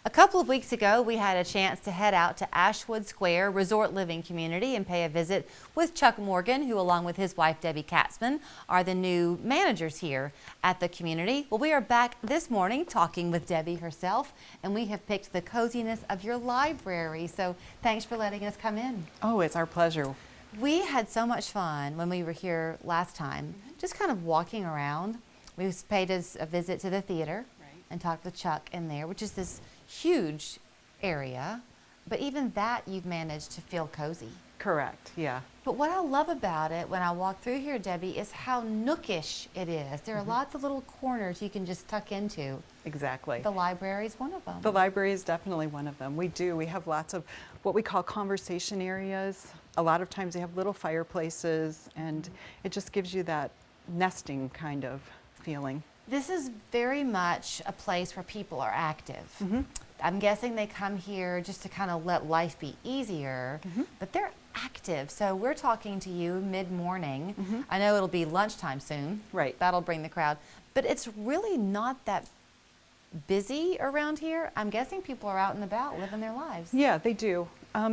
A couple of weeks ago, we had a chance to head out to Ashwood Square Resort Living Community and pay a visit with Chuck Morgan, who along with his wife Debbie Katzman are the new managers here at the community. Well, we are back this morning talking with Debbie herself, and we have picked the coziness of your library. So thanks for letting us come in. Oh, it's our pleasure. We had so much fun when we were here last time, just kind of walking around. We paid us a visit to the theater and talked with Chuck in there, which is this huge area, but even that you've managed to feel cozy. Correct, yeah. But what I love about it when I walk through here, Debbie, is how nookish it is. There are lots of little corners you can just tuck into. Exactly. The library is one of them. The library is definitely one of them. We have lots of what we call conversation areas. A lot of times they have little fireplaces, and it just gives you that nesting kind of feeling. This is very much a place where people are active. I'm guessing they come here just to kind of let life be easier, but they're active. So we're talking to you mid-morning. I know it'll be lunchtime soon. Right. That'll bring the crowd. But it's really not that busy around here. I'm guessing people are out and about living their lives. Yeah, they do.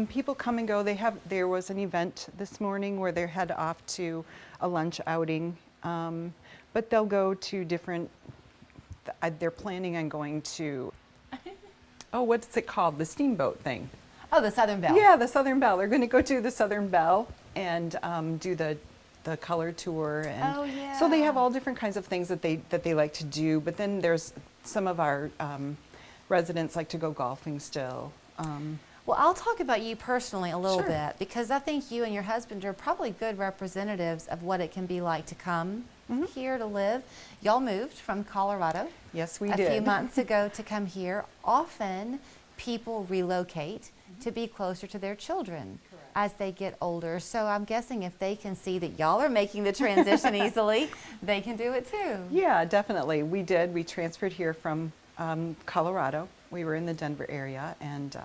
People come and go. There was an event this morning where they head off to a lunch outing. But they'll go to different, they're planning on going to, oh, what's it called? The steamboat thing. Oh, the Southern Belle. Yeah, the Southern Belle. They're going to go to the Southern Belle and do the color tour. And oh, yeah. So they have all different kinds of things that they like to do. But then there's some of our residents like to go golfing still. Well, I'll talk about you personally a little Sure. bit, because I think you and your husband are probably good representatives of what it can be like to come here to live. Y'all moved from Colorado Yes, we a did. few months ago to come here. Often people relocate to be closer to their children as they get older. So I'm guessing if they can see that y'all are making the transition easily, they can do it too. Yeah, definitely. We did. We transferred here from Colorado. We were in the Denver area, and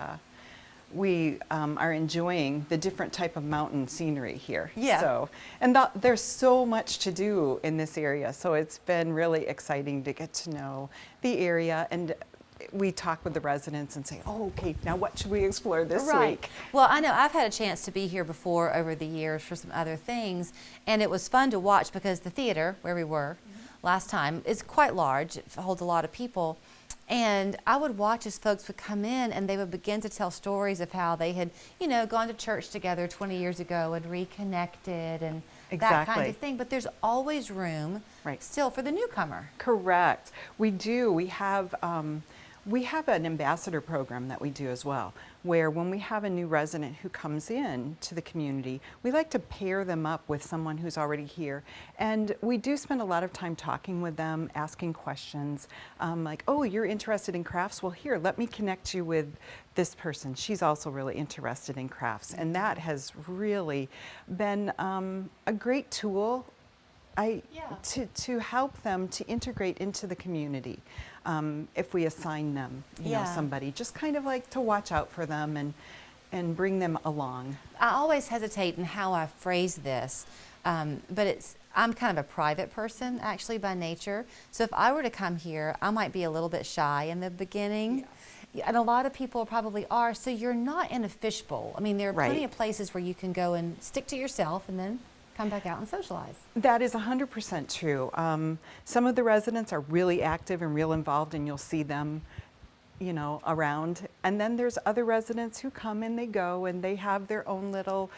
we are enjoying the different type of mountain scenery here. Yeah. So, and there's so much to do in this area, so it's been really exciting to get to know the area. And we talk with the residents and say, oh, okay, now what should we explore this week? Well, I know I've had a chance to be here before over the years for some other things, and it was fun to watch because the theater where we were last time is quite large. It holds a lot of people. And I would watch as folks would come in and they would begin to tell stories of how they had, you know, gone to church together 20 years ago and reconnected and that kind of thing. But there's always room still for the newcomer. Correct. We do. We have an ambassador program that we do as well, where when we have a new resident who comes in to the community, we like to pair them up with someone who's already here. And we do spend a lot of time talking with them, asking questions, like, oh, you're interested in crafts? Well, here, let me connect you with this person. She's also really interested in crafts. And that has really been a great tool to help them to integrate into the community. If we assign them, you know, somebody, just kind of like to watch out for them and bring them along. I always hesitate in how I phrase this, but I'm kind of a private person actually by nature. So if I were to come here, I might be a little bit shy in the beginning. Yes. And a lot of people probably are. So you're not in a fishbowl. I mean, there are plenty of places where you can go and stick to yourself and then come back out and socialize. That is 100% true. Some of the residents are really active and real involved, and you'll see them, you know, around. And then there's other residents who come and they go, and they have their own little,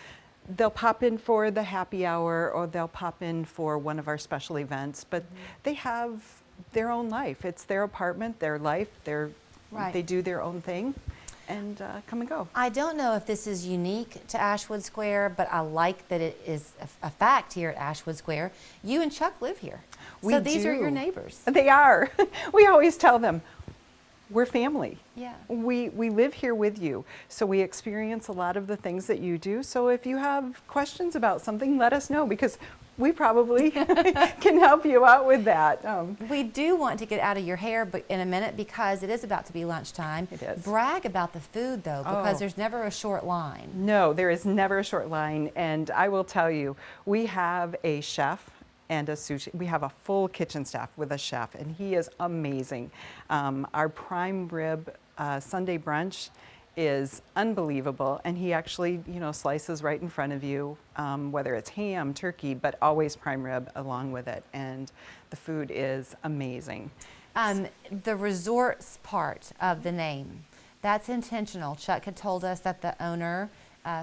they'll pop in for the happy hour, or they'll pop in for one of our special events, but they have their own life. It's their apartment, their life, they do their own thing. And come and go. I don't know if this is unique to Ashwood Square, but I like that it is a fact here at Ashwood Square. You and Chuck live here. So these are your neighbors. They are. We always tell them, we're family. Yeah. We live here with you. So we experience a lot of the things that you do. So if you have questions about something, let us know, because we probably can help you out with that. We do want to get out of your hair in a minute because it is about to be lunchtime. It is. Brag about the food though, because there's never a short line. No, there is never a short line. And I will tell you, we have a chef and a sushi. We have a full kitchen staff with a chef, and he is amazing. Our prime rib Sunday brunch is unbelievable, and he actually, slices right in front of you, whether it's ham, turkey, but always prime rib along with it, and the food is amazing. The resorts part of the name, that's intentional. Chuck had told us that the owner,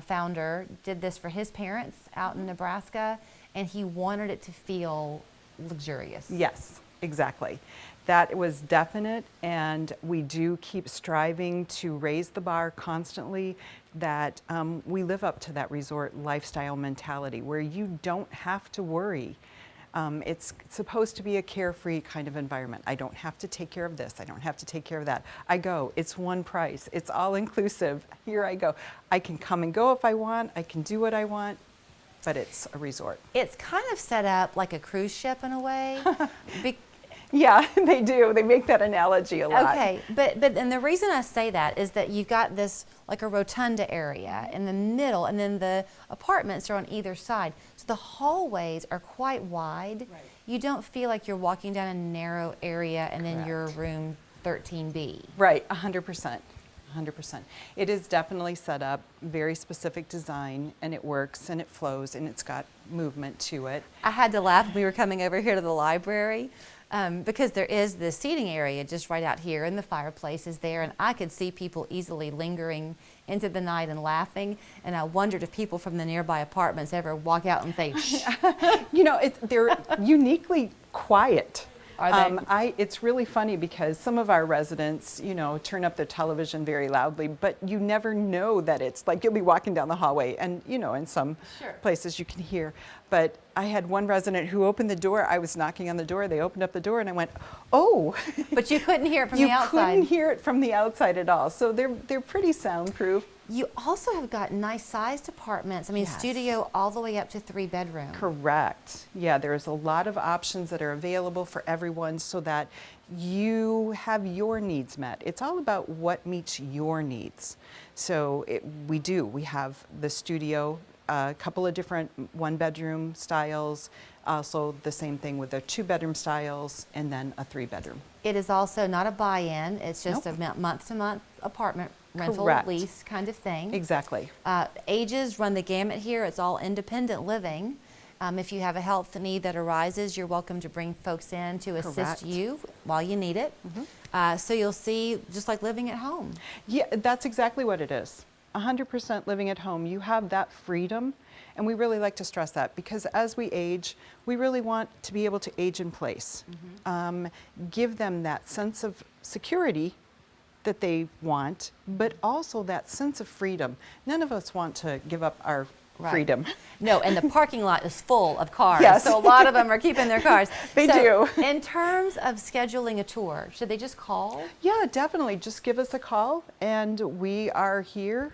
founder, did this for his parents out in Nebraska, and he wanted it to feel luxurious. Yes, exactly. That was definite, and we do keep striving to raise the bar constantly, that we live up to that resort lifestyle mentality where you don't have to worry. It's supposed to be a carefree kind of environment. I don't have to take care of this. I don't have to take care of that. I go, it's one price. It's all inclusive. Here I go. I can come and go if I want. I can do what I want, but it's a resort. It's kind of set up like a cruise ship in a way. Yeah, they do. They make that analogy a lot. Okay, but and the reason I say that is that you've got this like a rotunda area in the middle, and then the apartments are on either side. So the hallways are quite wide. Right. You don't feel like you're walking down a narrow area and then you're room 13B. Right, 100%. 100%. It is definitely set up, very specific design, and it works and it flows and it's got movement to it. I had to laugh when we were coming over here to the library because there is this seating area just right out here and the fireplace is there, and I could see people easily lingering into the night and laughing, and I wondered if people from the nearby apartments ever walk out and say, shh. They're uniquely quiet. Are they? It's really funny because some of our residents, turn up their television very loudly, but you never know that it's like you'll be walking down the hallway and, in some places you can hear. But I had one resident who opened the door. I was knocking on the door. They opened up the door and I went, oh. But you couldn't hear it from the outside. You couldn't hear it from the outside at all. So they're pretty soundproof. You also have got nice sized apartments. I mean, Yes. Studio all the way up to 3 bedrooms. Correct. Yeah, there's a lot of options that are available for everyone so that you have your needs met. It's all about what meets your needs. So we have the studio, a couple of different 1-bedroom styles, also the same thing with the 2-bedroom styles, and then a 3-bedroom. It is also not a buy-in. It's just Nope. a month-to-month apartment rental Correct. lease kind of thing. Exactly. Ages run the gamut here. It's all independent living. If you have a health need that arises, you're welcome to bring folks in to assist Correct. you while you need it. So you'll see, just like living at home. Yeah, that's exactly what it is. 100% living at home. You have that freedom, and we really like to stress that because as we age, we really want to be able to age in place. Give them that sense of security that they want, but also that sense of freedom. None of us want to give up our freedom. No, and the parking lot is full of cars. Yes. So a lot of them are keeping their cars. They So do. In terms of scheduling a tour, should they just call? Yeah, definitely. Just give us a call, and we are here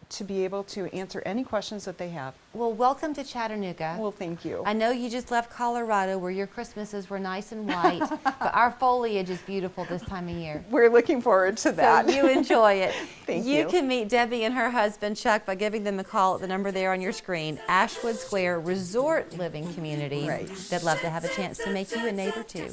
to be able to answer any questions that they have. Well, welcome to Chattanooga. Well, thank you. I know you just left Colorado where your Christmases were nice and white, but our foliage is beautiful this time of year. We're looking forward to that. So you enjoy it. Thank You you. can meet Debbie and her husband Chuck by giving them a call at the number there on your screen. Ashwood Square Resort Living Community. Right. They'd love to have a chance to make you a neighbor too.